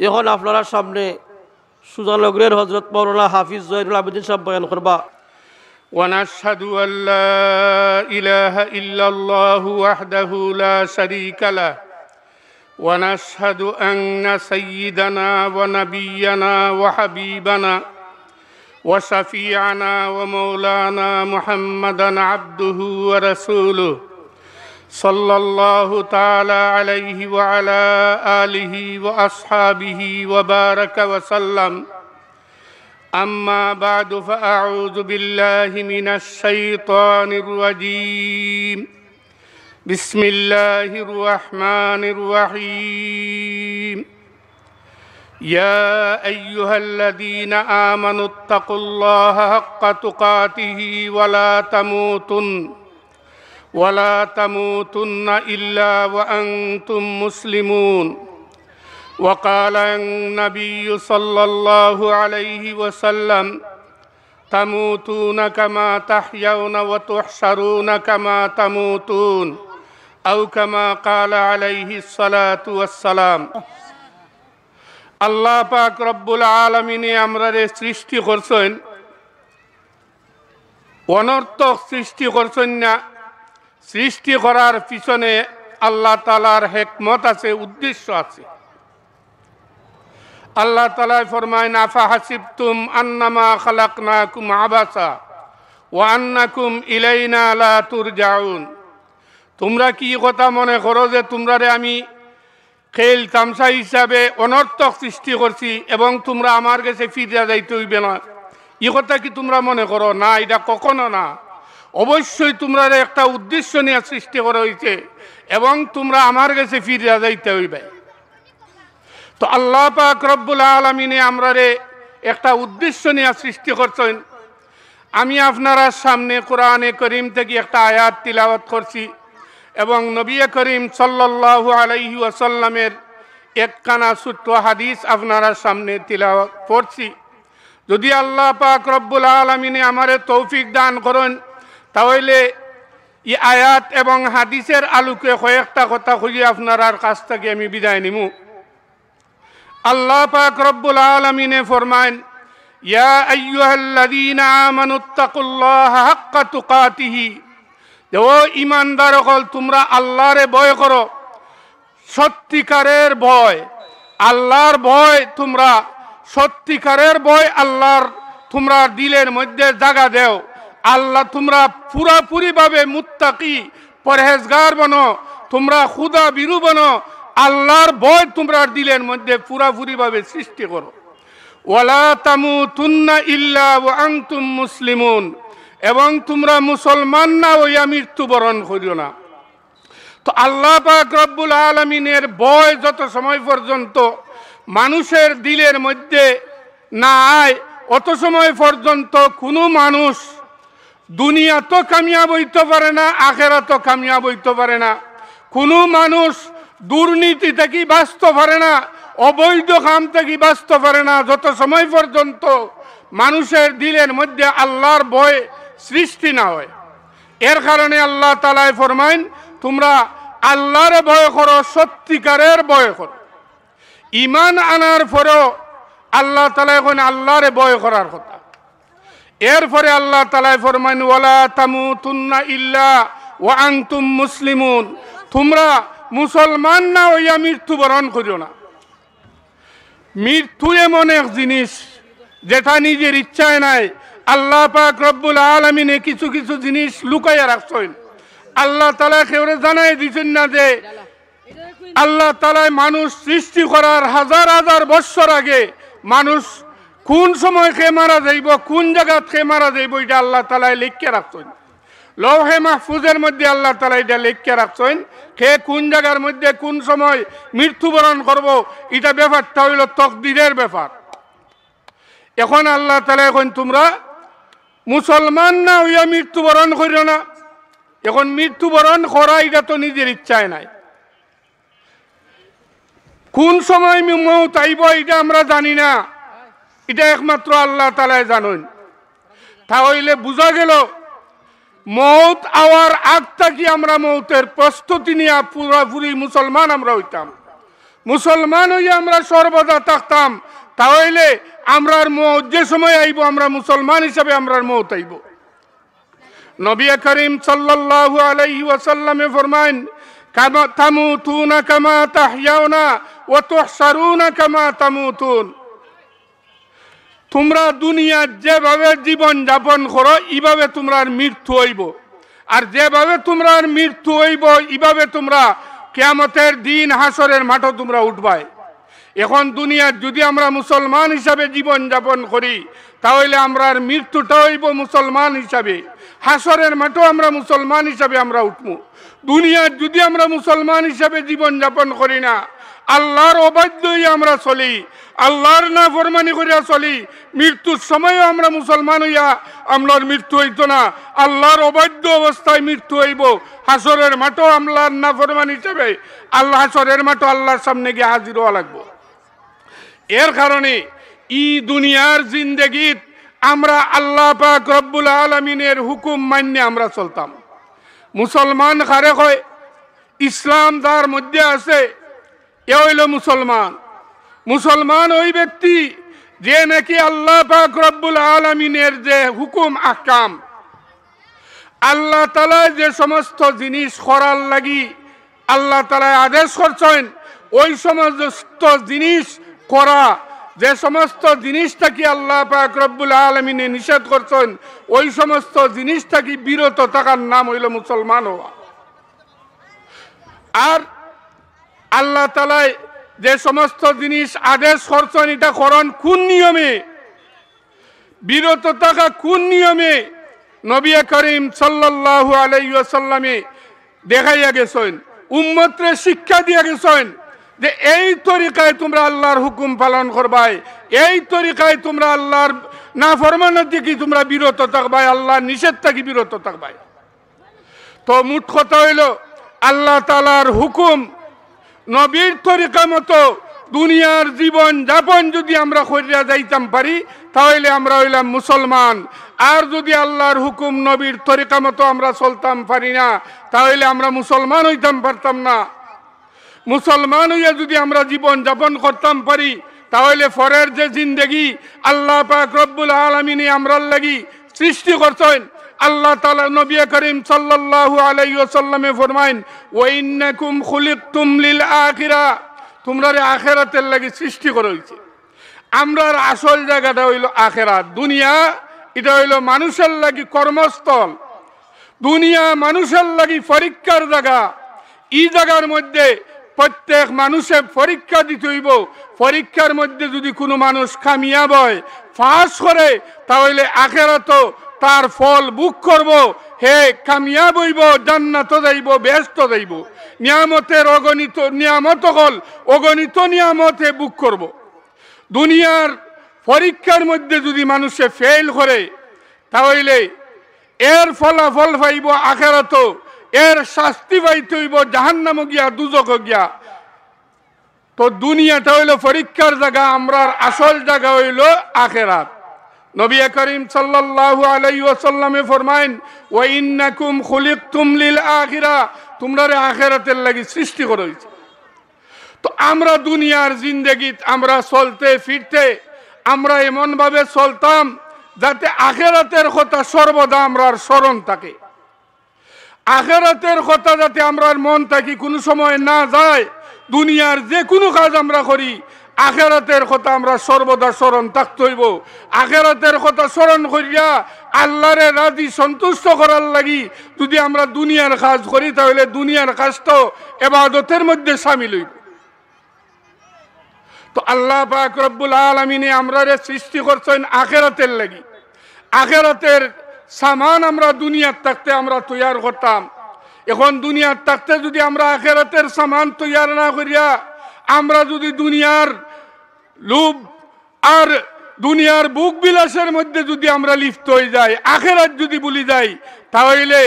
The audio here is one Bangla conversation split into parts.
এখন আপনারা সামনে সুজানগরের হযরত মাওলানা হাফিজ জয়নুল আবেদিন সাহেব বয়ান করবা। ونشهد أن لا إله إلا الله وحده لا شريك له ونشهد أن سيدنا ونبينا وحبيبنا وشفيعنا ومولانا محمدا عبده ورسوله صلى الله تعالى عليه وعلى آله وأصحابه وبارك وسلم. أما بعد فأعوذ بالله من الشيطان الرجيم. بسم الله الرحمن الرحيم. يا أيها الذين آمنوا اتقوا الله حق تقاته ولا تموتن إلا وأنتم مسلمون. وقال النبي صلى الله عليه وسلم تموتون كما تحيون وتحشرون كما تموتون أو كما قال عليه الصلاة والسلام. আল্লাহ পাক রব্বুল আলামিন আমরারে সৃষ্টি করছেন, অনর্থক সৃষ্টি করছেন না। সৃষ্টি করার পিছনে আল্লাহ তাআলার হিকমত আছে, উদ্দেশ্য আছে। আল্লাহ তাআলা ফরমায়, আফা হাসিবতুম আন্নামা খালাকনাকুম আবাসা ওয়া আন্নাকুম ইলাইনা লা তুরজাউন। তোমরা কি কথা মনে করো যে তোমরারে আমি খেল তামসা হিসাবে অনর্থক সৃষ্টি করছি এবং তোমরা আমার কাছে ফিরে যাইতে হইবে না, এই কথা কি তোমরা মনে করো? না, এটা কখনো না। অবশ্যই তোমরা একটা উদ্দেশ্য নিয়ে সৃষ্টি করা হয়েছে এবং তোমরা আমার কাছে ফিরে যাইতে হইবে। তো আল্লাহ পাক রব্বুল আলামিন আমরারে একটা উদ্দেশ্য নিয়ে সৃষ্টি করছেন। আমি আপনারা সামনে কোরআনে করিম থেকে একটা আয়াত তিলাওয়াত করছি এবং নবী করিম সাল্লাল্লাহু আলাইহি ওয়াসাল্লামের একখানা ছোট্ট হাদিস আপনারা সামনে তিলাওয়াত করছি। যদি আল্লাহ পাক রব্বুল আলামিন আমারে তৌফিক দান করেন তাহলে এই আয়াত এবং হাদিসের আলোকে কয়েকটা কথা খুঁজে আপনার কাছ থেকে আমি বিদায় নিমু। আল্লাহ পাক রব্বুল আলামিন ফরমায়েন, ইয়া আইয়ুহাল্লাযীনা আমানুত্তাকুল্লাহা হাক্কা তুকাতিহি। ও ঈমানদার সকল, তোমরা আল্লাহরে ভয় করো, সত্যিকারের ভয়। আল্লাহর ভয়, তোমরা সত্যিকারের ভয় আল্লাহর তোমরা দিলের মধ্যে জায়গা দেও। আল্লাহ তোমরা পুরাপুরিভাবে মুত্তাকি পরহেজগার বনো, তোমরা খুদা বিরু বনো। আল্লাহর ভয় তোমরা দিলের মধ্যে পুরাপুরিভাবে সৃষ্টি করো। ওয়ালা তামুতুন্না ইল্লা ওয়া আনতুম মুসলিমুন, এবং তোমরা মুসলমান না হইয়া মৃত্যুবরণ করিও না। তো আল্লাহ পাক রব্বুল আলামিনের ভয় যত সময় পর্যন্ত মানুষের দিলের মধ্যে না আয়, অত সময় পর্যন্ত কোনো মানুষ দুনিয়া তো কামিয়াব হইতে পারে না, আখেরাত তো কামিয়াব হইতে পারে না। কোনো মানুষ দুর্নীতি থেকে বাঁচতে পারে না, অবৈধ কাম থেকে বাঁচতে পারে না, যত সময় পর্যন্ত মানুষের দিলের মধ্যে আল্লাহর ভয় সৃষ্টি না হয়। এর কারণে আল্লাহ তাআলা ফরমায়েন, তোমরা আল্লাহর ভয় করো, সত্যিকারের ভয় করো। ঈমান আনার পরেও আল্লাহ তাআলা এখন আল্লাহরে ভয় করার কথা। এরপরে আল্লাহ তাআলা ফরমায়েন, ওয়ালা তামুতুন্না ইল্লা ওয়া আনতুম মুসলিমুন, তোমরা মুসলমান না হইয়া মৃত্যুবরণ করিও না। মৃত্যু এমন এক জিনিস যেটা নিজের ইচ্ছায় নাই। আল্লাহ পাক রব্বুল আলামিনে কিছু কিছু জিনিস লুকাইয়া রাখছেন। আল্লাহ তাআলা কেউরে জানাই দিচ্ছেন না যে আল্লাহ তাআলা মানুষ সৃষ্টি করার হাজার হাজার বছর আগে মানুষ কোন সময় খেয়ে মারা যাইব, কোন জায়গাত খেয়ে মারা যাইব, এটা আল্লাহ তাআলা লিখে রাখছেন। লৌহে মাহফুজের মধ্যে আল্লাহ তাআলা এটা লিখে রাখছেন, কে কোন জায়গার মধ্যে কোন সময় মৃত্যুবরণ করব, এটা ব্যাপারটা হইল তকদিরের ব্যাপার। এখন আল্লাহ তাআলা এখন তোমরা মুসলমান না হইয়া মৃত্যুবরণ করিও না। এখন মৃত্যুবরণ করা এটা তো নিজের ইচ্ছায় নাই। কোন সময় মৌত আইব এটা আমরা জানি না, এটা একমাত্র আল্লাহ তাআলাই জানেন। তাহলে বোঝা গেল মৌত আওয়ার আগ থেকে আমরা মৌতের প্রস্তুতি নিয়ে পুরাপুরি মুসলমান আমরা হইতাম। মুসলমান হইয়া আমরা সর্বদা থাকতাম, তাহলে আমরার মৌত যে সময় আইব আমরা মুসলমান হিসাবে আমরার মৌত আইব। নবী করিম সাল্লাল্লাহু আলাইহি ওয়াসাল্লামে ফরমায়েন, কামা তামুতুনা কামা তাহইয়াউনা ওয়া তুহশারুনা কামা তামুতুন। তোমরা দুনিয়া যেভাবে জীবন যাপন করো এইভাবে তোমরার মৃত্যু হইব, আর যেভাবে তোমরার মৃত্যু হইব এইভাবে তোমরা কিয়ামতের দিন হাসরের মাঠে তোমরা উঠবাই। এখন দুনিয়ার যদি আমরা মুসলমান হিসাবে জীবন যাপন করি তাহলে আমরার মৃত্যুটা হইব মুসলমান হিসাবে, হাসরের মাঠেও আমরা মুসলমান হিসাবে আমরা উঠবো। দুনিয়ার যদি আমরা মুসলমান হিসাবে জীবন যাপন করি না, আল্লাহর অবাধ্য হইয়া আমরা চলি, আল্লাহর নাফরমানি করিয়া চলি, মৃত্যুর সময়ও আমরা মুসলমান হইয়া আমরার মৃত্যু হইতো না, আল্লাহর অবাধ্য অবস্থায় মৃত্যু হইব। হাসরের মাঠেও আল্লাহর নাফরমানি হিসাবে আল্লাহ হাসরের মাঠেও আল্লাহর সামনে গিয়ে হাজির হওয়া লাগবো। এর কারণে ই দুনিয়ার জিন্দেগিত আমরা আল্লাহ পাক রব্বুল আলামিনের হুকুম মান্য আমরা চলতাম। মুসলমান কারে কয়? ইসলাম যার মধ্যে আছে এ হইল মুসলমান। মুসলমান ওই ব্যক্তি যে নাকি আল্লাহ পাক রব্বুল আলামিনের যে হুকুম আহকাম, আল্লাহ তাআলা যে সমস্ত জিনিস করার লাগি আল্লাহ তাআলা আদেশ করছেন, ওই সমস্ত জিনিস করা, যে সমস্ত জিনিসটাকে আল্লাহ পাক রব্বুল আলামিনে নিষেধ করছেন ওই সমস্ত জিনিসটাকে বিরত থাকার নাম হইল মুসলমান হওয়া। আর আল্লাহ তাআলা যে সমস্ত জিনিস আদেশ করছেন এটা করণ কোন নিয়মে, বিরত থাকা কোন নিয়মে, নবী করিম সাল্লাল্লাহু আলাইহি ওয়াসাল্লামে দেখাইয়া গেছেন, উম্মতরে শিক্ষা দিয়া গেছেন যে এই তরিকায় তোমরা আল্লাহর হুকুম পালন করবাই, এই তরিকায় তোমরা আল্লাহর নাফরমানের দিকে তোমরা বিরত থাকবাই, আল্লাহর নিষেধ থেকে বিরত থাকবাই। তো মোট কথা হইল আল্লাহ তাআলার হুকুম নবীর তরিকা মতো দুনিয়ার জীবন যাপন যদি আমরা করিয়া যাইতাম পারি তাহলে আমরা হইলাম মুসলমান। আর যদি আল্লাহর হুকুম নবীর তরিকা মতো আমরা চলতাম পারি না তাহলে আমরা মুসলমান হইতাম পারতাম না। মুসলমান হইয়া যদি আমরা জীবন যাপন করতাম পারি তাহলে পরের যে জিন্দেগি আল্লাহ পাক রব্বুল আলামিন আমরার লাগি সৃষ্টি করছেন, আল্লাহ তাআলা নবী করিম সাল্লাল্লাহু আলাইহি ওয়াসাল্লামে ফরমায়েন, ওয়া ইন্নাকুম খুলিকতুম লিল আখিরা, তোমরা আখিরাতের লাগি সৃষ্টি করা হয়েছে। আমরার আসল জায়গাটা হইল আখিরাত। দুনিয়া এটা হইল মানুষের লাগি কর্মস্থল, দুনিয়া মানুষের লাগি পরীক্ষার জায়গা। এই জায়গার মধ্যে প্রত্যেক মানুষের পরীক্ষা দিতে হইব। পরীক্ষার মধ্যে যদি কোনো মানুষ কামিয়াব হয়, পাস করে, তাহলে আখিরাতও তার ফল ভোগ করব, হে কামিয়াব হইব, জান্নাত যাইব, বেহেশত যাইব, নিয়ামতের অগণিত নিয়ামত হল অগণিত নিয়ামতে ভোগ করব। দুনিয়ার পরীক্ষার মধ্যে যদি মানুষে ফেল করে তাহলে এর ফলাফল পাইব আখিরাতও, এর শাস্তি পাইতে হইব জাহান্নামে গিয়া, দুজকে গিয়া। তো দুনিয়াটা হইল পরীক্ষার জায়গা, আমরার আসল জায়গা হইল আখিরাত। নবী করিম সাল্লাল্লাহু আলাইহি ওয়াসাল্লামে ফরমায়েন, ওয়া ইন্নাকুম খুলিকতুম লিল আখিরা, তোমরা আখিরাতের লাগি সৃষ্টি করা হয়েছে। তো আমরা দুনিয়ার জিন্দেগিত আমরা চলতে ফিরতে আমরা এমন ভাবে চলতাম যাতে আখিরাতের কথা সর্বদা আমরার স্মরণ থাকে, আখিরাতের কথা যাতে আমরার মন থাকি কোনো সময় না যায়। দুনিয়ার যে কোনো কাজ আমরা করি আখিরাতের কথা আমরা সর্বদা স্মরণ থাকতে হইব। আখিরাতের কথা স্মরণ করিয়া আল্লাহরে রাজি সন্তুষ্ট করার লাগি যদি আমরা দুনিয়ার কাজ করি তাহলে দুনিয়ার কাজটাও ইবাদতের মধ্যে শামিল হইব। তো আল্লাহ পাক রব্বুল আলামিন আমরারে সৃষ্টি করছেন আখিরাতের লাগি। আখিরাতের সামান আমরা দুনিয়ার থাকতে আমরা তৈয়ার করতাম। এখন দুনিয়ার থাকতে যদি আমরা আখিরাতের সামান তৈয়ার না করিয়া আমরা যদি দুনিয়ার লোভ আর দুনিয়ার বুক বিলাসের মধ্যে যদি আমরা লিপ্ত হয়ে যাই, আখিরাত যদি ভুলে যাই, তাহলে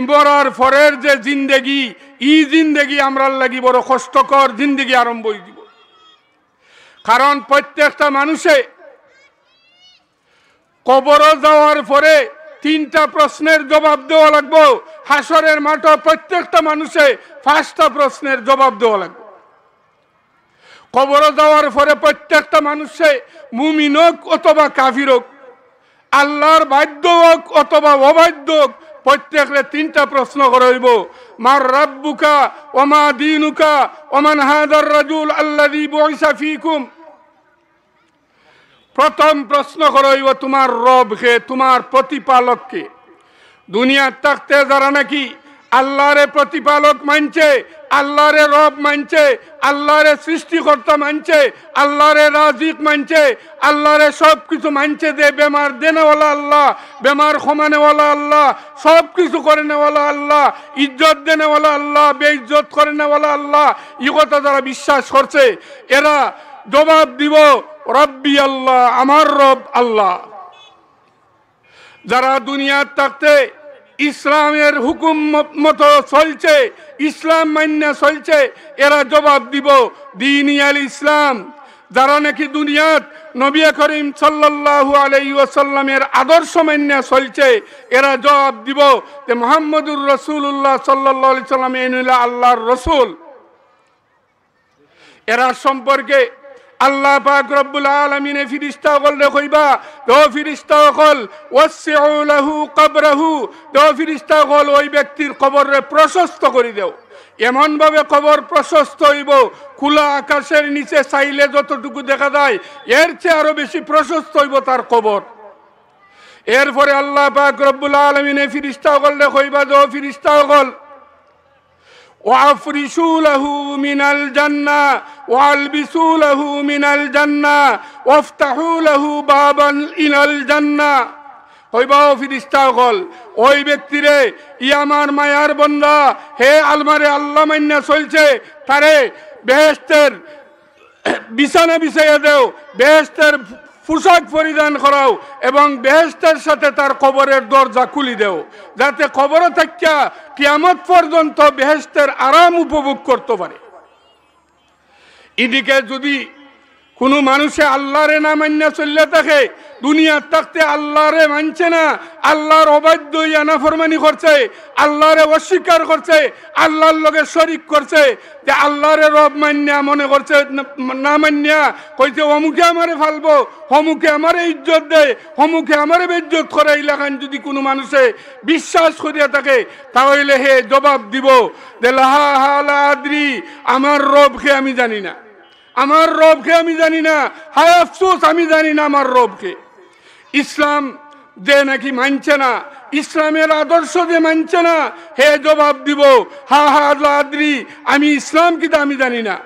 ইমরার পরের যে জিন্দেগি, ই জিন্দেগি আমরার লাগি বড় কষ্টকর জিন্দেগি আরম্ভ হয়ে দিব। কারণ প্রত্যেকটা মানুষে কবরে যাওয়ার পরে তিনটা প্রশ্নের জবাব দেওয়া লাগবে। হাসরের মাঠে প্রত্যেকটা মানুষে 5টা প্রশ্নের জবাব দেওয়া লাগবে। কবরে যাওয়ার পরে প্রত্যেকটা মানুষে মুমিন হোক অথবা কাফির হোক, আল্লাহর বাধ্য হোক অথবা অবাধ্য হোক, প্রত্যেকরে তিনটা প্রশ্ন করা হইব। মার রাব্বুকা ওমা দীনুকা ওমান হাদার রাজুল আল্লাযী বুইসা ফীকুম। প্রথম প্রশ্ন করা হইব তোমার রব কে, তোমার প্রতিপালক কে। দুনিয়ার থাকতে যারা নাকি আল্লাহরে প্রতিপালক মানছে, আল্লাহরে রব মানছে, আল্লাহরে সৃষ্টিকর্তা মানছে, আল্লাহরে রাজিক মানছে, আল্লাহরে সব কিছু মানছে, যে বেমার দেনেওয়ালা আল্লাহ, বেমার ক্ষমানেওয়ালা আল্লাহ, সব কিছু করে নেওয়ালা আল্লাহ, ইজ্জত দেনেওয়ালা আল্লাহ, বেইজ্জত করে নেওয়ালা আল্লাহ, এই কথা যারা বিশ্বাস করছে এরা জবাব দিব রব্বি আল্লাহ, আমার রব আল্লাহ। যারা দুনিয়ার থাকতে ইসলামের হুকুম মতো চলছে, ইসলাম মান্য চলছে, এরা জবাব দিব দ্বীন আল ইসলাম। যারা নাকি দুনিয়াত নবী করিম সাল্লাল্লাহু আলাইহি ওয়াসাল্লামের আদর্শ মান্য চলছে, এরা জবাব দিব যে মুহাম্মদুর রাসূলুল্লাহ সাল্লাল্লাহু আলাইহি সাল্লাম এনুলা আল্লাহর রাসূল। এরা সম্পর্কে আল্লাহ পাক রব্বুল আলামিনে ফিরিস্তা বললে কইবা, তো ফিরিস্তা কল ওয়াসিউ লাহু কবরহু, তো ফিরিস্তা কল ওই ব্যক্তির কবরে প্রশস্ত করে দাও। এমন ভাবে কবর প্রশস্ত হইব, খোলা আকাশের নিচে চাইলে যতটুকু দেখা যায় এর চেয়ে আরো বেশি প্রশস্ত হইব তার কবর। এরপরে আল্লাহ পাক রব্বুল আলামিনে ফিরিস্তা বললে কইবা, তো ফিরিস্তা কল وَأَفْرِشُوا لَهُ مِنَ الْجَنَّةِ وَأَلْبِسُوا لَهُ مِنَ الْجَنَّةِ وَافْتَحُوا لَهُ بَابًا إِلَى الْجَنَّةِ। কইবা ও ফিরিস্তা হল ওই ব্যক্তিরে, ই আমার মায়ার বন্দা, হে আলমারে আল্লাহ মান্না চলছে, তারে বেহেশতের বিছানা বিছাইয়া দেও, বেহেশতের পোশাক পরিধান করাও এবং বেহেশতের সাথে তার কবরের দরজা খুলি দেও, যাতে কবরে থাকিয়া কিয়ামত পর্যন্ত বেহেশতের আরাম উপভোগ করতে পারে। এদিকে যদি কোনো মানুষে আল্লাহরে না মান্না চললে থাকে, দুনিয়ার থাকতে আল্লাহরে মানছে না, আল্লাহর অবাধ্য নাফরমানি করছে, আল্লাহরে অস্বীকার করছে, আল্লাহর লগে শরিক করছে, যে আল্লাহরে রব মান্না মনে করছে না মান্না কইছে অমুকে আমারে ফালবো, হমুকে আমারে ইজ্জত দেয়, হমুকে আমারে বেইজ্জত করে, ইলাকান যদি কোনো মানুষে বিশ্বাস করিয়া থাকে তাহলে হে জবাব দিব যে লাহা হালা আদ্রি, আমার রবকে আমি জানি না, আমার রবকে আমি জানি না, হায় আফসোস আমি জানি না আমার রবকে। ইসলাম যে নাকি মানছে না, ইসলামের আদর্শ যে মানছে না, হে জবাব দিব হা হা আদ্রি, আমি ইসলাম কি তা আমি জানি না।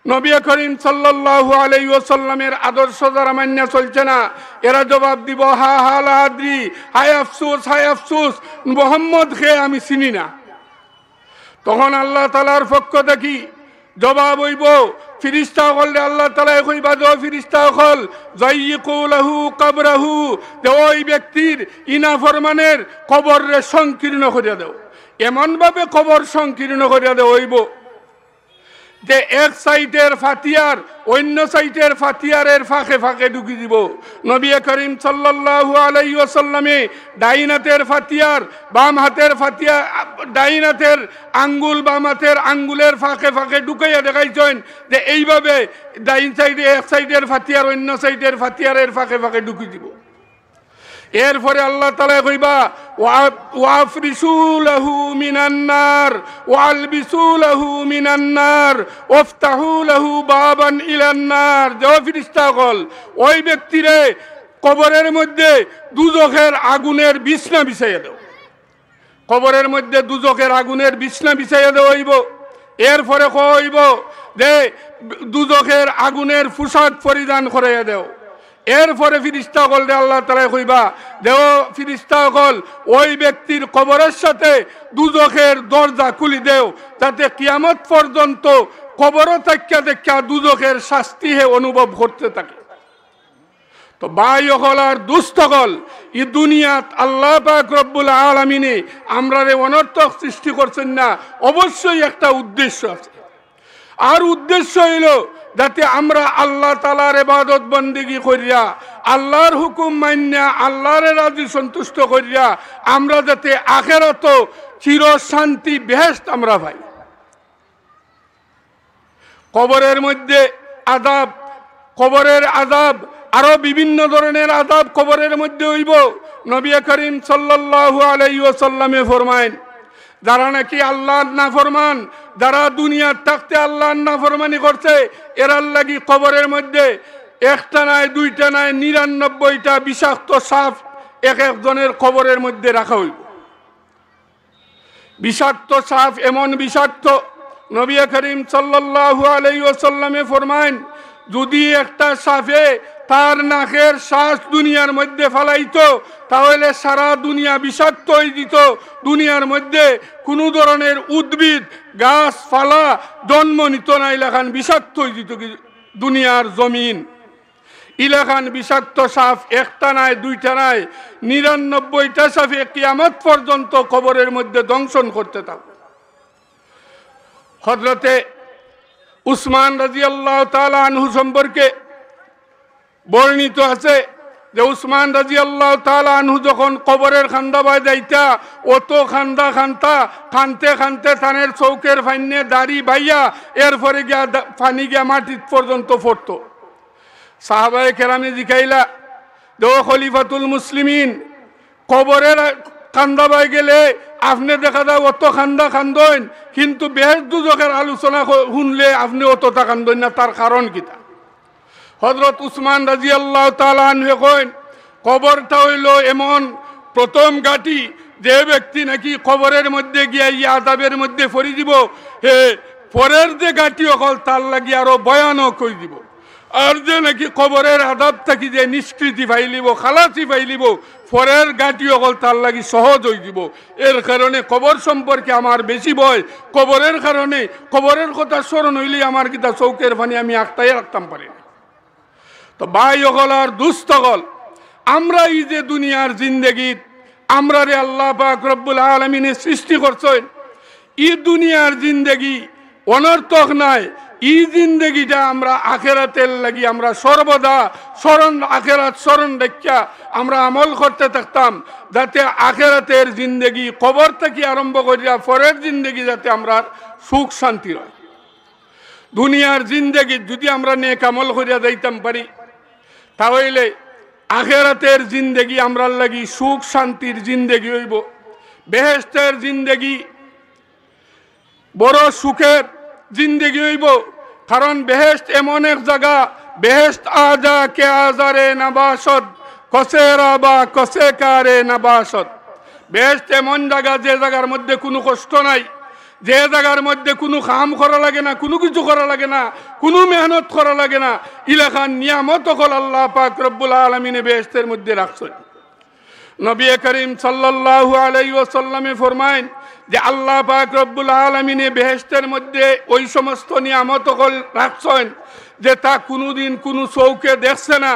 নবী করিম সাল্লাল্লাহু আলাইহি ওয়াসাল্লামের আদর্শ যারা মান্য চলছে না, এরা জবাব দিব হা হা আদ্রি, হায় আফসোস, হায় আফসোস, মুহাম্মদকে আমি চিনি না। তখন আল্লাহ তাআলার পক্ষ থেকে জবাব হইব, ফিরিস্তা বললে আল্লাহ তাআলা কইবা, দো ফিরিস্তা হল যায়িকু লাহু কবরহু, যে ওই ব্যক্তির ইনাফরমানের কবরে সংকীর্ণ করিয়া দাও, এমন ভাবে কবর সংকীর্ণ করিয়া দেও হইব যে এক সাইডের ফাতিয়ার অন্য সাইডের ফাতিয়ারের ফাঁকে ফাঁকে ঢুকি দিব। নবী করিম সাল্লাল্লাহু আলাইহি ওয়াসাল্লামে ডাইন হাতের ফাতিয়ার, বাম হাতের ফাতিয়া, ডাইন হাতের আঙ্গুল বাম হাতের আঙ্গুলের ফাঁকে ফাঁকে ঢুকাইয়া দেখাইছেন যে এইভাবে ডাইন সাইডে এক সাইডের ফাতিয়ার অন্য সাইডের ফাতিয়ারের ফাঁকে ফাঁকে ঢুকি দিব। এরপরে আল্লাহ তাআলা কইবা ওয়াফরিশু লাহু মিনান নার ওয়ালবিসু লাহু মিনান নার ওয়াফতাহু লাহু বাবান ইলান নার। যে ফেরেশতা কল ওই ব্যক্তিরে কবরের মধ্যে দুজখের আগুনের বিছনা বিছাইয়া দাও, কবরের মধ্যে দুজখের আগুনের বিছনা বিছাইয়া দেওয়া হইব। এরপরে কইব যে দুজখের আগুনের পোশাক পরিধান করাইয়া দেও। এরপরে ফিরিস্তা কল দে আল্লাহ তাআলা কইবা, দেও ফিরিস্তা কল ওই ব্যক্তির কবরের সাথে দুজখের দরজা খুলি দেও, যাতে কিয়ামত পর্যন্ত কবর থাকিয়া দেখা দুজখের শাস্তি হে অনুভব করতে থাকে। তো ভাই হল আর দুস্থ হল, এই দুনিয়াত আল্লাহ পাক রব্বুল আলামিনে আমরা রে অনর্থক সৃষ্টি করছেন না, অবশ্যই একটা উদ্দেশ্য আছে। আর উদ্দেশ্য হইল যাতে আমরা আল্লাহ তাআলার ইবাদত বন্দেগী করিয়া, আল্লাহর হুকুম মানিয়া, আল্লাহর রাজি সন্তুষ্ট করিয়া আমরা যাতে আখিরাত চির শান্তি বেহেশত আমরা পাই। কবরের মধ্যে আযাব, কবরের আযাব আরো বিভিন্ন ধরনের আযাব কবরের মধ্যে হইব। নবী করিম সাল্লাল্লাহু আলাইহি ওয়াসাল্লামে ফরমায়েন, যারা নাকি আল্লাহর নাফরমান, যারা দুনিয়ার থাকতে আল্লাহর নাফরমানি করছে, এরার লাগি কবরের মধ্যে একটা নাই দুইটা নাই 99টা বিষাক্ত সাপ এক একজনের কবরের মধ্যে রাখা হইব। বিষাক্ত সাপ এমন বিষাক্ত, নবী করিম সাল্লাল্লাহু আলাইহি ওয়াসাল্লামে ফরমায়েন, যদি একটা সাপে তার নাকের শ্বাস দুনিয়ার মধ্যে ফেলাইতো তাহলে সারা দুনিয়া বিষাক্ত হয়ে দিত। দুনিয়ার মধ্যে কোনো ধরনের উদ্ভিদ গাছপালা জন্ম নিত না, এলাকান বিষাক্ত হয়ে দিত দুনিয়ার জমিন। ইলাকান বিষাক্ত সাপ একটা নাই দুইটা নাই 99টা সাপে কিয়ামত পর্যন্ত কবরের মধ্যে দংশন করতে থাকবে। হযরতে উসমান রাদিয়াল্লাহু তাআলা আনহু সম্পর্কে বর্ণিত আছে যে উসমান রাদিয়াল্লাহু তাআলা আনহু যখন কবরের খান্দা বাই যাইতা, অত খান্দা খান্তা কানতে কানতে থানের চৌকের ফাইনে দাড়ি বাইয়া এরপরে গিয়া পানি গিয়া মাটির পর্যন্ত পড়তো। সাহাবায়ে কেরামে জিকাইলা, দো খলিফাতুল মুসলিমিন, কবরের খান্দা বাই গেলে আপনি দেখা যায় অত খান্দা খান্দইন, কিন্তু বেহেশত দুজকের আলোচনা শুনলে আপনি অতটা কান্দইন না, তার কারণ কিতা? হযরত উসমান রাদিয়াল্লাহু তাআলা আনহু কইন, কবরটা হইল এমন প্রথম ঘাটি, যে ব্যক্তি নাকি কবরের মধ্যে গিয়া আযাবের মধ্যে পড়ি দিব, হে পরের যে ঘাটি অকল তার লাগি আরো ভয়ানক হয়ে দিব। আর যে নাকি কবরের আযাব থাকি যে নিষ্কৃতি পাইলিব, খালাসি পাইলিব, পরের ঘাটি অকল তার লাগি সহজ হয়ে দিব। এর কারণে কবর সম্পর্কে আমার বেশি ভয়। কবরের কারণে কবরের কথা স্মরণ হইলে আমার কিতা চৌকের পানি আমি আটকাই রাখতাম পারি না। তো ভাই অকল আর দুস্থকল, আমরা এই যে দুনিয়ার জিন্দেগি আমরা রে আল্লাহ পাক রব্বুল আলামিনে সৃষ্টি করছেন, এই দুনিয়ার জিন্দেগি অনর্থক নাই। এই জিন্দেগিটা আমরা আখেরাতের লাগি আমরা সর্বদা স্মরণ, আখেরাত স্মরণ রেখা আমরা আমল করতে থাকতাম, যাতে আখেরাতের জিন্দেগি কবর থেকে আরম্ভ করিয়া পরের জিন্দেগি যাতে আমরা সুখ শান্তি হয়। দুনিয়ার জিন্দেগি যদি আমরা নেক আমল করিয়া যাইতাম পারি, তাহলে আখেরাতের জিন্দেগি আমরার লাগি সুখ শান্তির জিন্দেগি হইব। বেহেশতের জিন্দেগি বড় সুখের জিন্দেগি হইব। কারণ বেহেশত এমন এক জায়গা, বেহেশত আজা কে আজারে নাবাসত কসে রাবা কসে কারে নাবাসত। বেহেশত এমন জায়গা যে জায়গার মধ্যে কোনো কষ্ট নাই, যে জায়গার মধ্যে কোনো কাম করা লাগে না, কোনো কিছু করা লাগে না, কোনো মেহনত করা লাগে না। ইলাকান নিয়ামত হল আল্লাহ পাক রব্বুল আলামিনে বেহেশতের মধ্যে রাখছেন। নবী করিম সাল্লাল্লাহু আলাইহি ওয়াসাল্লামে ফরমায়েন যে আল্লাহ পাক রব্বুল আলামিনে বেহেশতের মধ্যে ওই সমস্ত নিয়ামত হল রাখছেন যে তা কোনোদিন কোনো চৌকে দেখছে না,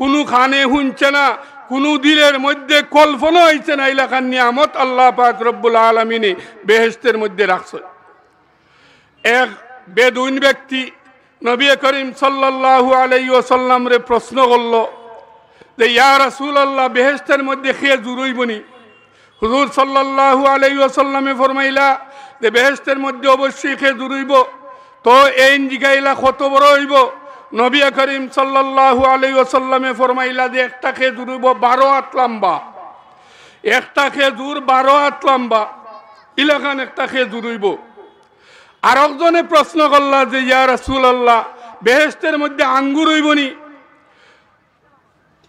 কোনো খানে শুনছে না, কোনো দিলের মধ্যে কল্পনা হইছে না। এলাকার নিয়ামত আল্লাহ পাক রব্বুল আলামিনে বেহেশতের মধ্যে রাখছেন। এক বেদুইন ব্যক্তি নবী করিম সাল্লাল্লাহু আলাইহি ওয়াসাল্লাম রে প্রশ্ন করল যে ইয়া রাসূলুল্লাহ, বেহেশতের মধ্যে খেজুর হইবনি? হুজুর সাল্লাল্লাহু আলাইহি ওয়াসাল্লামে ফরমাইলা যে বেহেশতের মধ্যে অবশ্যই খেজুর হইব। তো এই জিগাইলা কত বড় হইব? নবী করিম সাল্লাল্লাহু আলাইহি ওয়াসাল্লামে ফরমাইলা যে একটা খেজুর হইব 12 হাত লম্বা, একটা খেজুর 12 হাত লম্বা, ইলাকান একটা খেজুর হইব। আর একজনে প্রশ্ন করলা যে ইয়া রাসূলুল্লাহ, বেহেশতের মধ্যে আঙ্গুর হইবনি?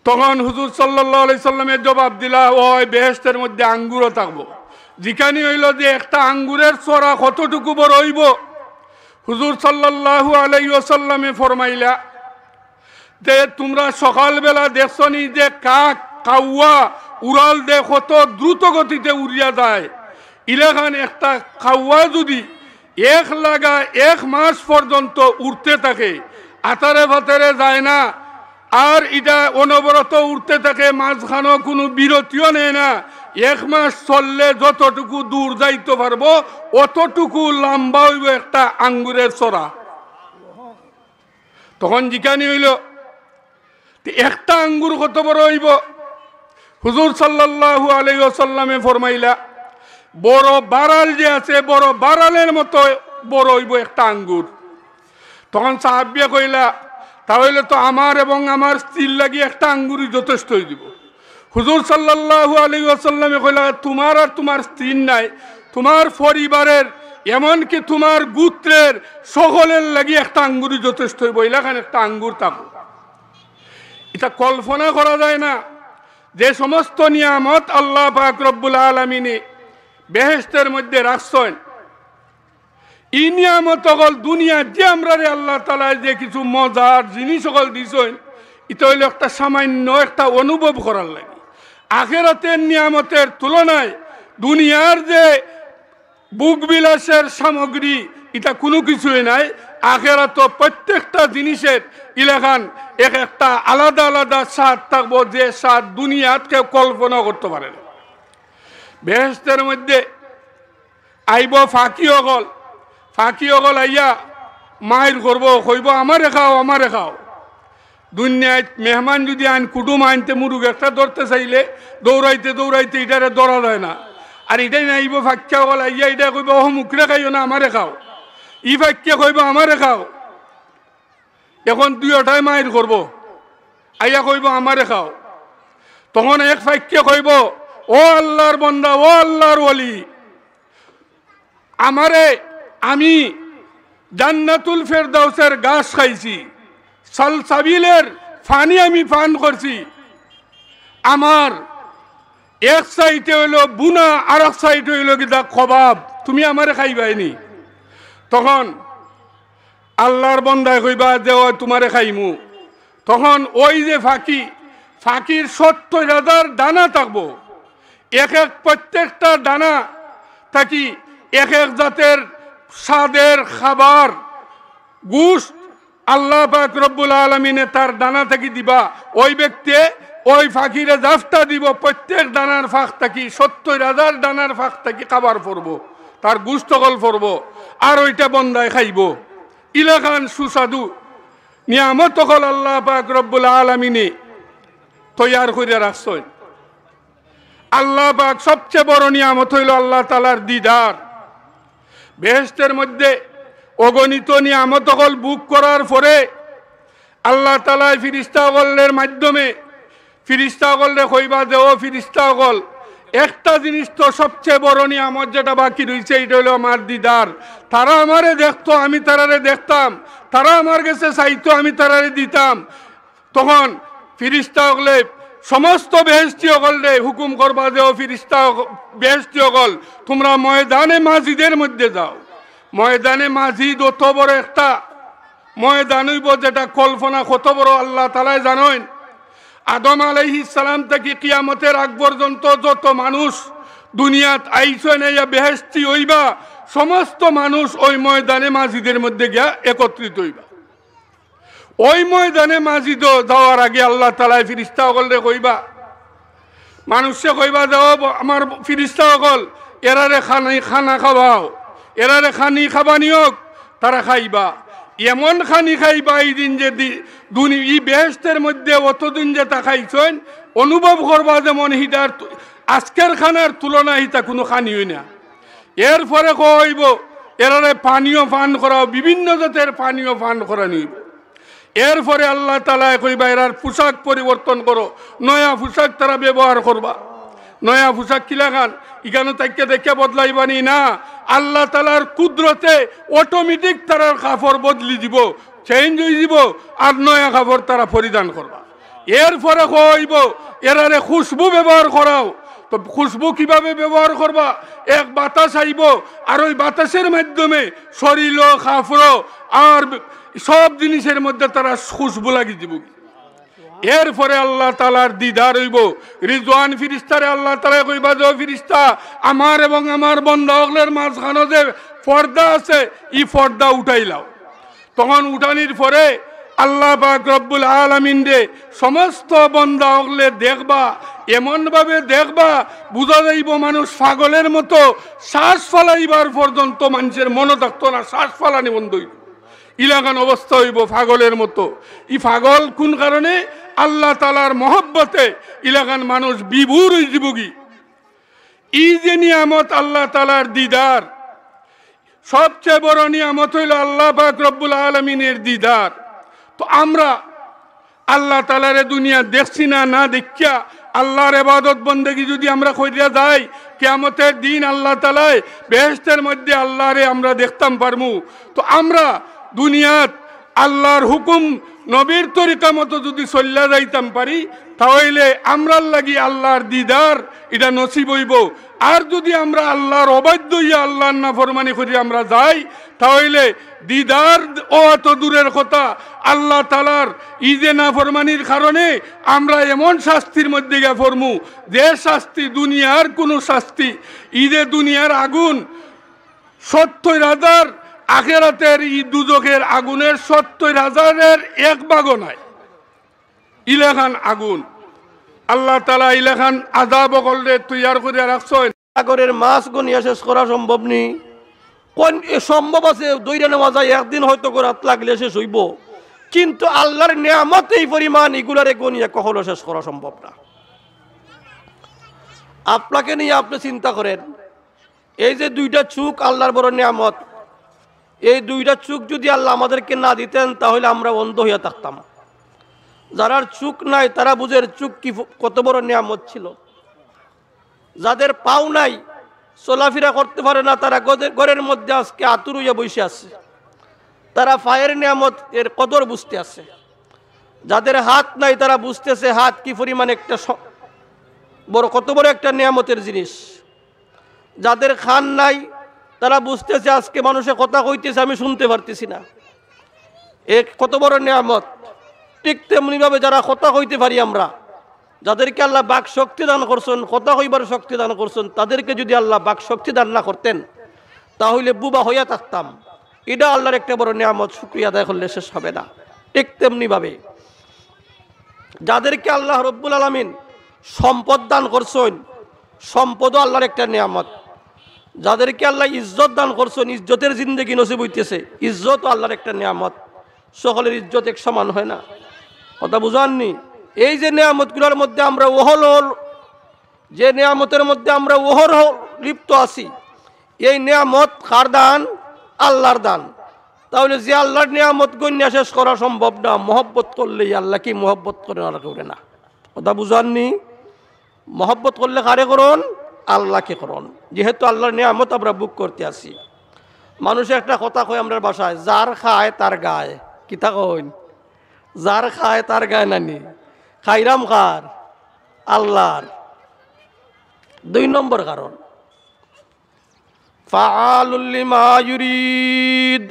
তখন হুজুর সাল্লাল্লাহু আলাইহি সাল্লামের জবাব দিলা, ওই বেহেশতের মধ্যে আঙ্গুরও থাকবো। যেখানে হইল যে একটা আঙ্গুরের চড়া কতটুকু বড় হইব? হুজুর সাল্লাল্লাহু আলাইহি ওয়াসাল্লামে ফরমাইলা যে তোমরা সকালবেলা দেখছনি যে কাক কাউয়া উড়াল দে কত দ্রুত গতিতে উড়িয়া যায়। ইলাকান একটা কাউয়া যদি এক মাস পর্যন্ত উড়তে থাকে, আতারে ফাতারে যায় না, আর এটা অনবরত উঠতে থাকে, মাঝখানেও কোনো বিরতিও নেয় না। 1 মাস চললে যতটুকু দূর যাইতে পারবো অতটুকু লম্বা হইব একটা আঙ্গুরের চড়া। তখন জিজ্ঞানি হইল একটা আঙ্গুর কত বড় হইব? হুজুর সাল্লাল্লাহু আলাইহি ওয়াসাল্লামে ফরমাইলা, বড় বারাল যে আছে, বড় বারালের মতো বড় হইব একটা আঙ্গুর। তখন সাহাবিয়া কইলা তাহলে তো আমার এবং আমার স্ত্রীর লাগি একটা আঙ্গুরই যথেষ্ট হয়ে দিব। হুজুর সাল্লাল্লাহু আলাইহি ওয়াসাল্লামে কইলা তোমার আর তোমার স্ত্রীর নাই, তোমার পরিবারের এমনকি তোমার গোত্রের সকলের লাগি একটা আঙ্গুরই যথেষ্ট হইব, এলাকান একটা আঙ্গুর থাকো। এটা কল্পনা করা যায় না যে সমস্ত নিয়ামত আল্লাহ পাক রব্বুল আলামিনে বেহেশতের মধ্যে রাখছেন। এই নিয়ামত সকল দুনিয়া যে আমরা রে আল্লাহ তাআলা যে কিছু মজার জিনিস সকল দিছেন, এটা হইল একটা সামান্য একটা অনুভব করার লাগে। আখিরাতের নিয়ামতের তুলনায় দুনিয়ার যে বুক বিলাসের সামগ্রী এটা কোনো কিছুই নাই। আখিরাত প্রত্যেকটা জিনিসের ইলাকান এক একটা আলাদা আলাদা স্বাদ থাকবো, যে স্বাদ দুনিয়াত কেউ কল্পনা করতে পারে না। বেহেশতের মধ্যে আইব ফাঁকি অগল আইয়া মায়ের করবো, কইব আমারে খাও আমারে খাও। দুনিয়ায় মেহমান যদি আইন কুটুম আনতে মুরুগ একটা ধরতে চাইলে দৌড়াইতে দৌড়াইতে এটারে ধরা যায় না। আর এটাই না আইব ফাঁকিয়া অগল আইয়া এটা কইব ও মুখরে খাইও না আমারে খাও, ই ফাঁকিয়া কইব আমারে খাও। এখন দুইটাই মায়ের করবো, আইয়া কইব আমারে খাও। তখন এক ফাঁকিয়া কইব ও আল্লাহর বন্দা, ও আল্লাহর ওলি, আমারে আমি জান্নাতুল ফেরদাউসের গাছ খাইছি, সালসাবিলের পানি আমি পান করছি, আমার এক সাইডে হইল বুনা আর এক সাইডে হইল কিতা কবাব, তুমি আমারে খাইবাইনি। তখন আল্লাহর বন্দায় কইবা যে ও তোমারে খাইমু। তখন ওই যে ফাঁকির ৭০,০০০ দানা থাকবো, এক এক প্রত্যেকটা দানা থাকি এক এক জাতের স্বাদের খাবার গোশত আল্লাহ পাক রব্বুল আলামিনে তার দানা থাকি দিবা। ওই ব্যক্তি ওই ফাঁকিরে জাফটা দিব, প্রত্যেক দানার ফাঁক থাকি ৭০,০০০ দানার ফাঁক থাকি খাবার পড়বো, তার গোশত কল পড়বো, আর ওইটা বন্দায় খাইব। ইলাকান সুস্বাদু নিয়ামত কল আল্লাহ পাক রব্বুল আলামিনে তৈয়ার করে রাখছেন। আল্লাহ পাক সবচেয়ে বড় নিয়ামত হইল আল্লাহ তাআলার দিদার। বেহেশতের মধ্যে অগণিত নিয়ামত সকল বুক করার পরে আল্লাহ তাআলা ফিরিস্তাগণের মাধ্যমে ফিরিস্তাগণে কইবা যে ও ফিরিস্তাগণ, একটা জিনিস তো সবচেয়ে বড় নিয়ামত যেটা বাকি রয়েছে, এটা হলো আমার দিদার। তারা আমারে দেখতো, আমি তারারে দেখতাম, তারা আমার কাছে চাইতো, আমি তারারে দিতাম। তখন ফিরিস্তাগণে সমস্ত বেহেশতি সকলে হুকুম করবা যে ও ফিরিস্তা বেহেশতি সকল, তোমরা ময়দানে মাজিদের মধ্যে যাও। ময়দানে মাজিদ অত বড় একটা ময়দান হইব যেটা কল্পনা কত বড় আল্লাহ তাআলা জানেন। আদম আলাইহিস সালাম থেকে কিয়ামতের আগ পর্যন্ত যত মানুষ দুনিয়াত আইছেন ইয়া বেহেশতি হইবা, সমস্ত মানুষ ওই ময়দানে মাজিদের মধ্যে গিয়া একত্রিত হইবা। ওই ময়দানে মাজিদ যাওয়ার আগে আল্লাহ তাআলা ফিরিস্তা সকলে কইবা, মানুষে কইবা যাও আমার ফিরিস্তা সকল এরারে খানা খাওয়াও, এরারে খানি খাবানিয়োগ, তারা খাইবা। এমন খানি খাইবা এই দিন যে ই বেহেশতের মধ্যে অতদিন যে তা খাইছেন অনুভব করবা যেমন হিটার আজকের খানার তুলনা হিতা কোনো খানি হই না। এরপরে কইব এরারে পানীয় পান করাও, বিভিন্ন জাতের পানীয় পান করা নিব। এরপরে আল্লাহ তাআলা কইবা এরার পোশাক পরিবর্তন করো, নয়া পোশাক তারা ব্যবহার করবা। নয়া পোশাক কি লাগান ইখানে তাকে দেখে বদলাইবানি না, আল্লাহ তাআলার কুদরতে অটোমেটিক তারার কাপড় বদলি দিব, চেঞ্জ হয়ে দিব, আর নয়া কাপড় তারা পরিধান করবা। এরপরে কইব এরারে খুশবু ব্যবহার করাও। তো খুশবু কিভাবে ব্যবহার করবা, এক বাতাস আইব, আর ওই বাতাসের মাধ্যমে শরীর কাপড় আর সব জিনিসের মধ্যে তারা খুশবু লাগি দিব। এরপরে আল্লাহ তাআলার দিদার হইব। রিজওয়ান ফিরিস্তারে আল্লাহ তাআলা কইবা যে ফিরিস্তা আমার এবং আমার বান্দা হকলের মাঝখানে যে পর্দা আছে এই পর্দা উঠাইলাও। তখন উঠানির পরে আল্লাহ পাক রব্বুল আলামিন রে সমস্ত বান্দা হকলে দেখবা, এমনভাবে দেখবা বুঝা যাইব মানুষ পাগলের মতো শ্বাস ফলাইবার পর্যন্ত মানুষের মনে থাকতো না, শ্বাস ফলানি বন্ধ হইব, ইলাকান অবস্থা হইব পাগলের মতো। ই পাগল কোন কারণে, আল্লাহ তাআলার মহব্বতে ইলাকান মানুষ বিভোর হয়ে যাবগি। ই যে নিয়ামত আল্লাহ তাআলার দিদার, সবচেয়ে বড় নিয়ামত হইল আল্লাহ পাক রব্বুল আলামিনের দিদার। তো আমরা আল্লাহ তাআলার দুনিয়া দেখছি না, না দেখিয়া আল্লাহর ইবাদত বন্দেগী যদি আমরা কইরা যাই, কিয়ামতের দিন আল্লাহ তাআলা বেহেশতের মধ্যে আল্লাহরে আমরা দেখতাম পারমু। তো আমরা দুনিয়াত আল্লাহর হুকুম নবীর তরিকা মতো যদি চল্লা যাইতাম পারি, তাহলে আমরার লাগি আল্লাহর দিদার এটা নসিব হইব। আর যদি আমরা আল্লাহর অবাধ্য হইয়া আল্লাহর নাফরমানি করি আমরা যাই, তাহলে দিদার ও এত দূরের কথা, আল্লাহ তাআলার ঈদে নাফরমানির কারণে আমরা এমন শাস্তির মধ্যে গিয়ে পড়মু, যে শাস্তি দুনিয়ার কোনো শাস্তি, ঈদে দুনিয়ার আগুন ৭০,০০০, আখিরাতের ঈদ দুজকের আগুনের ৭০,০০০-এর এক ভাগও নাই। ইলেখান আগুন আল্লাহ তাআলা ইলেখান আযাব করলে তৈয়ার করে রাখছেন। সাগরের মাছ গনিয়া শেষ করা সম্ভব নেই। কোন সম্ভব আছে দইরা নেওয়া যায়, একদিন হয়তো রাত লাগলে শেষ হইব, কিন্তু আল্লাহর নিয়ামত এই পরিমাণ, এগুলারে গনিয়া কখনো শেষ করা সম্ভব না। আপনাকে নিয়ে আপনি চিন্তা করেন, এই যে দুইটা চোখ আল্লাহর বড় নিয়ামত, এই দুইটা চোখ যদি আল্লাহ আমাদেরকে না দিতেন তাহলে আমরা অন্ধ হইয়া থাকতাম। যারা চোখ নাই তারা বুঝের চোখ কি কত বড় নিয়ামত ছিল। যাদের পাও নাই, চলাফেরা করতে পারে না, তারা ঘরের মধ্যে আজকে আতুর হইয়া বসে আছে, তারা পায়ের নিয়ামত এর কদর বুঝতে আছে। যাদের হাত নাই তারা বুঝতেছে হাত কি পরিমাণ একটা বড়, কত বড় একটা নিয়ামতের জিনিস। যাদের খান নাই তারা বুঝতেছে আজকে মানুষের কথা কইতেছে আমি শুনতে পারতেছি না, এক কত বড় নিয়ামত। ঠিক তেমনিভাবে যারা কথা কইতে পারি আমরা, যাদেরকে আল্লাহ বাক শক্তি দান করছেন, কথা কইবার শক্তি দান করছেন, তাদেরকে যদি আল্লাহ বাক শক্তি দান না করতেন তাহলে বুবা হইয়া থাকতাম। এটা আল্লাহর একটা বড় নিয়ামত, শুকরিয়া আদায় করলে শেষ হবে না। ঠিক তেমনিভাবে যাদেরকে আল্লাহ রব্বুল আলামিন সম্পদ দান করছেন, সম্পদও আল্লাহর একটা নিয়ামত। যাদেরকে আল্লাহ ইজ্জত দান করছেন, ইজ্জতের জিন্দেগি নসিব হইতেছে, ইজ্জতও আল্লাহর একটা নিয়ামত। সকলের ইজ্জত এক সমান হয় না, কথা বুঝাননি? এই যে নিয়ামতগুলোর মধ্যে আমরা যে নিয়ামতের মধ্যে আমরা লিপ্ত আছি, এই নিয়ামত কার দান? আল্লাহর দান। তাহলে যে আল্লাহর নিয়ামত গণ্য শেষ করা সম্ভব না, মহব্বত করলেই আল্লাহ কি মহব্বত করে না করে না, কথা বুঝাননি? মহব্বত করলে কারে করুন? আল্লাহকে করুন। যেহেতু আল্লাহর নিয়ামত আমরা বুক করতে আসি। মানুষে একটা কথা কয় আমরা বাসায়, যার খায় তার গায়। কিতা কইন? যার খায় তার গায় নানি, খাইরাম কার? আল্লাহর। ২ নম্বর কারণ, ফাআলুল লিমা ইউরিদ,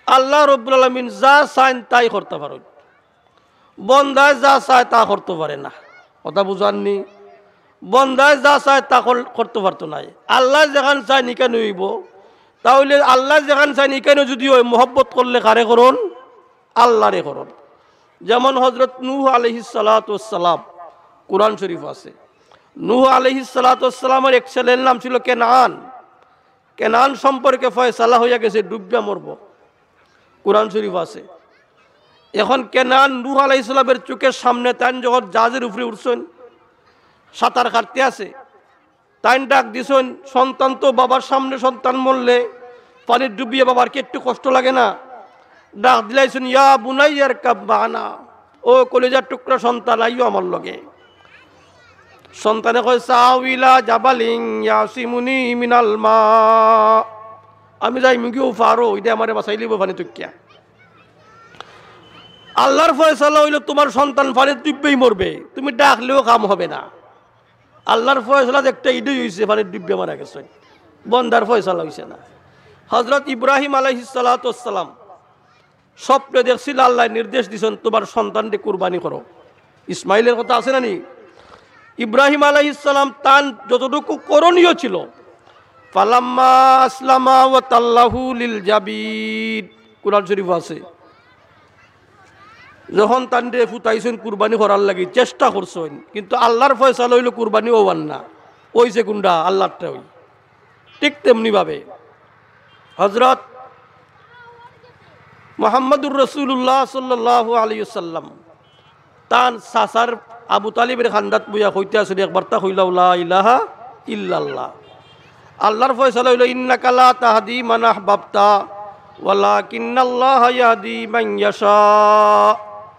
আল্লাহ রাব্বুল আলামিন যা চান তাই করতে পারেন, বন্দায় যা চায় তা করতে পারে না, কথা বুঝাননি? বন্দায় যা চায় তা করতে পারতো না। আল্লাহ যেখান চায় নিকানো হইব, তাহলে আল্লাহ যেখান চায় নিকানো যদি হয়, মহব্বত করলে কারে করুন? আল্লাহরে করুন। যেমন হযরত নূহ আলাইহিস সালাতু ওয়াস সালাম, কুরআন শরীফ আছে। নূহ আলাইহিস সালাতু ওয়াস সালামের এক ছেলের নাম ছিল কেনান। কেনান সম্পর্কে ফয়সালা হইয়া গেছে, ডুববা মরব, কুরআন শরীফ আছে। এখন কেনান নূহ আলাইহিস সালামের চোখের সামনে তান যখন জাহাজের উপরে উঠছেন, সাঁতার কাটতে আছে, তাই ডাক দিছেন, সন্তান তো বাবার সামনে সন্তান মরলে পানির ডুবিয়ে বাবার কি একটু কষ্ট লাগে না? ডাক দিলাইছেন, ইয়া বুনাইয়ার কাব্বানা, ও কলিজার টুকরা সন্তান, আইও আমার লগে। সন্তানে কয়, সাউইলা জাবালিং ইয়াসিমুনি মিনাল মা, আমি যাই মুগিও পারো, এটা আমারে বাঁচাই লিব পানি তুকিয়া। আল্লাহর ফয়সালা হইল তোমার সন্তান পানি ডুববেই মরবে, তুমি ডাকলেও কাম হবে না। আল্লাহর ফয়সালা একটা ইডই হয়েছে, পানি ডুববে মারা গেছে, বন্দার ফয়সালা হয়েছে না। হযরত ইব্রাহিম আলাইহিস সালাতু ওয়াস সালাম স্বপ্নে দেখছিল, আল্লাহ নির্দেশ দিয়েছেন তোমার সন্তানকে কুরবানি করো। ইসমাইলের কথা আছে না নি? ইব্রাহিম আলাইহিস সালাম তান যতটুকু করণীয় ছিল, ফালাম্মা আসলামা ওয়া তাল্লাহু লিল জাবিন, কুরআন শরীফ আছে। যখন তান্ডে ফুটাইছেন কুরবানি করার লাগি চেষ্টা করছেন, কিন্তু আল্লাহর ফয়সালা হইল কুরবানি হওয়ার না, ওই যে কুন্ডা আল্লাহরটা হই। ঠিক তেমনিভাবে হযরত মুহাম্মদুর রাসূলুল্লাহ সাল্লাল্লাহু আলাইহি ওয়াসাল্লাম তান সাসার আবু তালিবের খান্দাত বইয়া কইতে আসলে একবার তা কইলা লা ইলাহা ইল্লাল্লাহ। আল্লাহর ফয়সালা হইল ইন্নাকা লা তাহদি মান আহবাবতা ওয়ালাকিন্নাল্লাহা ইয়াহদি মান ইয়াশা।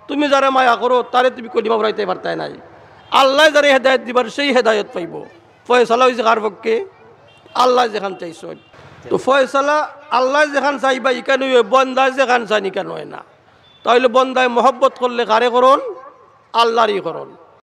তুমি যারা মায়া করো তারে তুমি কলিমা পড়াইতে পারতাই নাই, আল্লাহ যারা হেদায়েত দিবার সেই হেদায়েত পাইব। ফয়সালা হইছে কার পক্ষে? আল্লাহ যেখান চাইছেন। তো ফয়সালা আল্লাহ যেখান চাইবা ইকান হইবে, বন্দায় যেখান চান ইকান হয় না। তাহলে বন্দায় মহব্বত করলে কারে করুন? আল্লাহরই করুন।